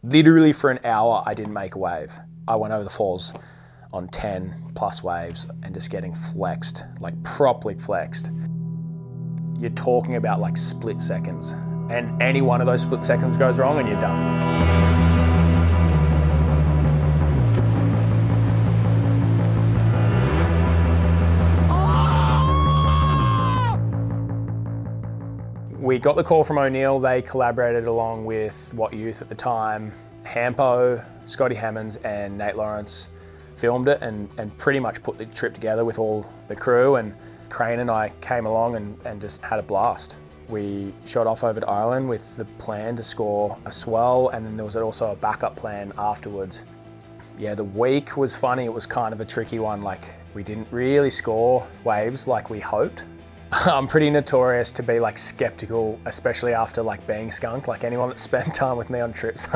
Literally for an hour, I didn't make a wave. I went over the falls on 10 plus waves and just getting flexed, like properly flexed. You're talking about like split seconds, and any one of those split seconds goes wrong and you're done. We got the call from O'Neill. They collaborated along with What Youth at the time. Hampo, Scotty Hammonds and Nate Lawrence filmed it and pretty much put the trip together with all the crew, and Crane and I came along and just had a blast. We shot off over to Ireland with the plan to score a swell, and then there was also a backup plan afterwards. Yeah, the week was funny. It was kind of a tricky one. Like, we didn't really score waves like we hoped. I'm pretty notorious to be like skeptical, especially after like being skunked. Like anyone that spent time with me on trips,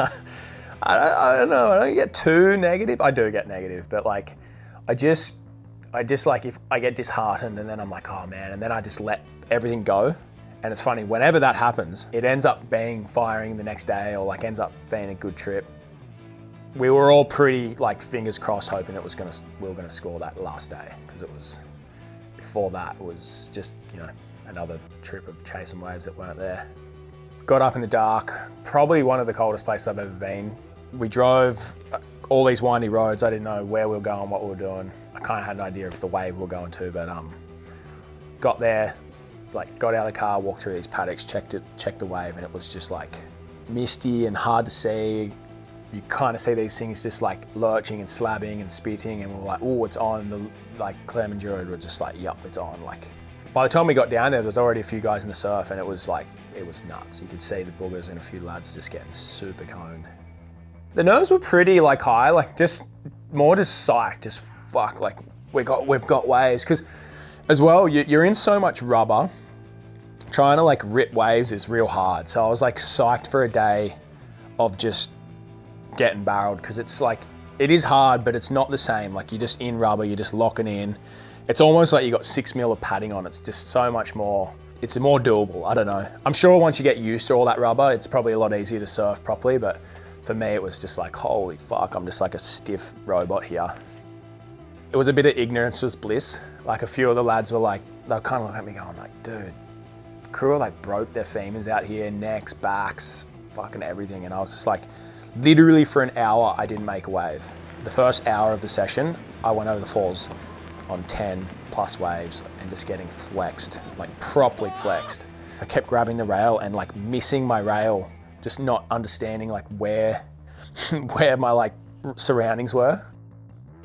I don't know, I don't get too negative. I do get negative, but like, I just like, if I get disheartened and then I'm like, oh man, and then I just let everything go. And it's funny, whenever that happens, it ends up being firing the next day, or like ends up being a good trip. We were all pretty like fingers crossed, hoping we were gonna score that last day, because it was, before that it was just, you know, another trip of chasing waves that weren't there. Got up in the dark, probably one of the coldest places I've ever been. We drove all these windy roads. I didn't know where we were going, what we were doing. I kind of had an idea of the wave we were going to, but got there, like got out of the car, walked through these paddocks, checked the wave, and it was just like misty and hard to see. You kind of see these things just like lurching and slabbing and spitting, and we're like, oh, it's on. The like Clem and Druid were just like, yup, it's on. Like, by the time we got down there was already a few guys in the surf, and it was like, it was nuts. You could see the boogers and a few lads just getting super coned. The nerves were pretty like high, like just more just psyched, just fuck, like we've got waves. Because as well, you're in so much rubber, trying to like rip waves is real hard. So I was like psyched for a day of just getting barreled, because it's like, it is hard, but it's not the same. Like, you're just in rubber, you're just locking in. It's almost like you got 6 mil of padding on. It's just so much more, it's more doable. I don't know. I'm sure once you get used to all that rubber, it's probably a lot easier to surf properly, but for me, it was just like, holy fuck, I'm just like a stiff robot here. It was a bit of ignorance was bliss. Like, a few of the lads were like, they were kind of looking at me going like, dude, crew are like broke their femurs out here, necks, backs, fucking everything. And I was just like, literally for an hour, I didn't make a wave. The first hour of the session, I went over the falls on 10 plus waves and just getting flexed, like properly flexed. I kept grabbing the rail and like missing my rail, just not understanding like where my like surroundings were.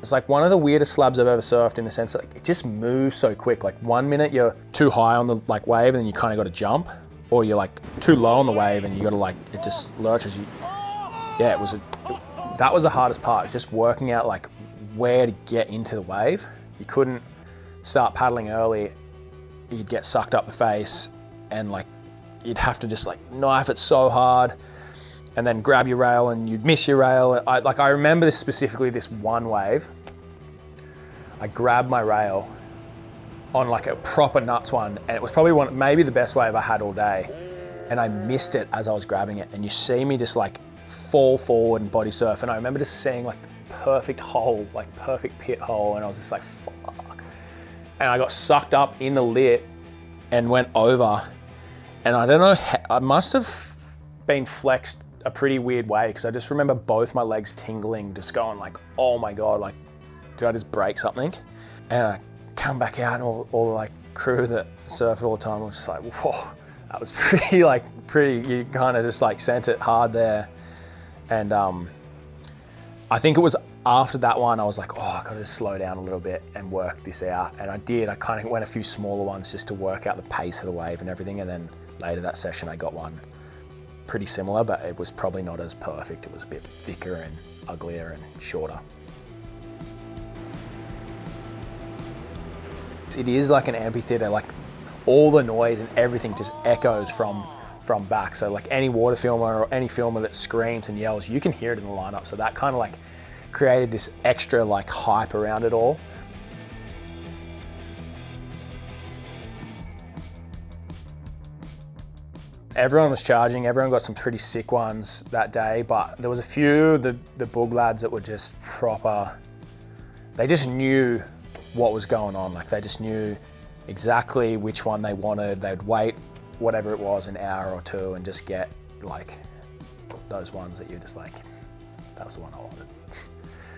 It's like one of the weirdest slabs I've ever surfed, in the sense that like, it just moves so quick. Like, 1 minute you're too high on the like wave and then you kind of got to jump, or you're like too low on the wave and you got to like, it just lurches you. Yeah, that was the hardest part, just working out like where to get into the wave. You couldn't start paddling early, you'd get sucked up the face, and like you'd have to just like knife it so hard, and then grab your rail and you'd miss your rail. I remember this specifically, this one wave, I grabbed my rail on like a proper nuts one, and it was probably maybe the best wave I had all day, and I missed it as I was grabbing it, and you see me just like fall forward and body surf, and I remember just seeing like the perfect hole, like perfect pit hole, and I was just like, fuck. And I got sucked up in the lit and went over, and I don't know, I must have been flexed a pretty weird way, because I just remember both my legs tingling, just going like, oh my God, like, did I just break something? And I come back out, and all the like crew that surfed all the time was just like, whoa, that was pretty, you kind of just like sent it hard there. And I think it was after that one, I was like, oh, I gotta just slow down a little bit and work this out. And I did, I kind of went a few smaller ones just to work out the pace of the wave and everything. And then later that session, I got one pretty similar, but it was probably not as perfect. It was a bit thicker and uglier and shorter. It is like an amphitheater, like all the noise and everything just echoes from back. So like any water filmer or any filmer that screams and yells, you can hear it in the lineup. So that kind of like created this extra like hype around it all. Everyone was charging, everyone got some pretty sick ones that day, but there was a few, the Boog lads that were just proper, they just knew what was going on. Like they just knew exactly which one they wanted. They'd wait, whatever it was, an hour or two and just get like those ones that you're just like, that was the one I wanted.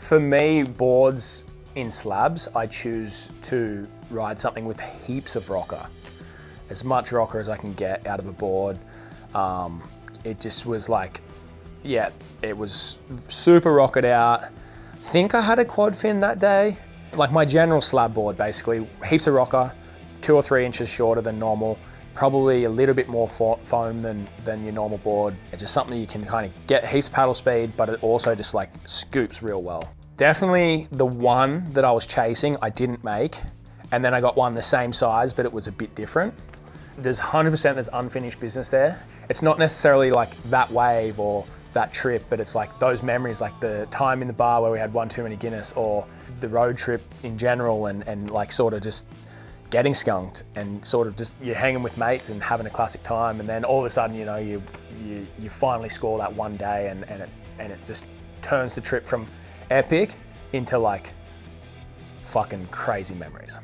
For me, boards in slabs, I choose to ride something with heaps of rocker. As much rocker as I can get out of a board. It just was like, yeah, it was super rocketed out. I think I had a quad fin that day. Like my general slab board, basically, heaps of rocker, 2 or 3 inches shorter than normal, probably a little bit more foam than your normal board. It's just something you can kind of get heaps of paddle speed, but it also just like scoops real well. Definitely the one that I was chasing, I didn't make. And then I got one the same size, but it was a bit different. There's 100% there's unfinished business there. It's not necessarily like that wave or that trip, but it's like those memories, like the time in the bar where we had one too many Guinness, or the road trip in general, and like sort of just getting skunked and sort of just you're hanging with mates and having a classic time, and then all of a sudden, you know, you finally score that one day, and it just turns the trip from epic into like fucking crazy memories.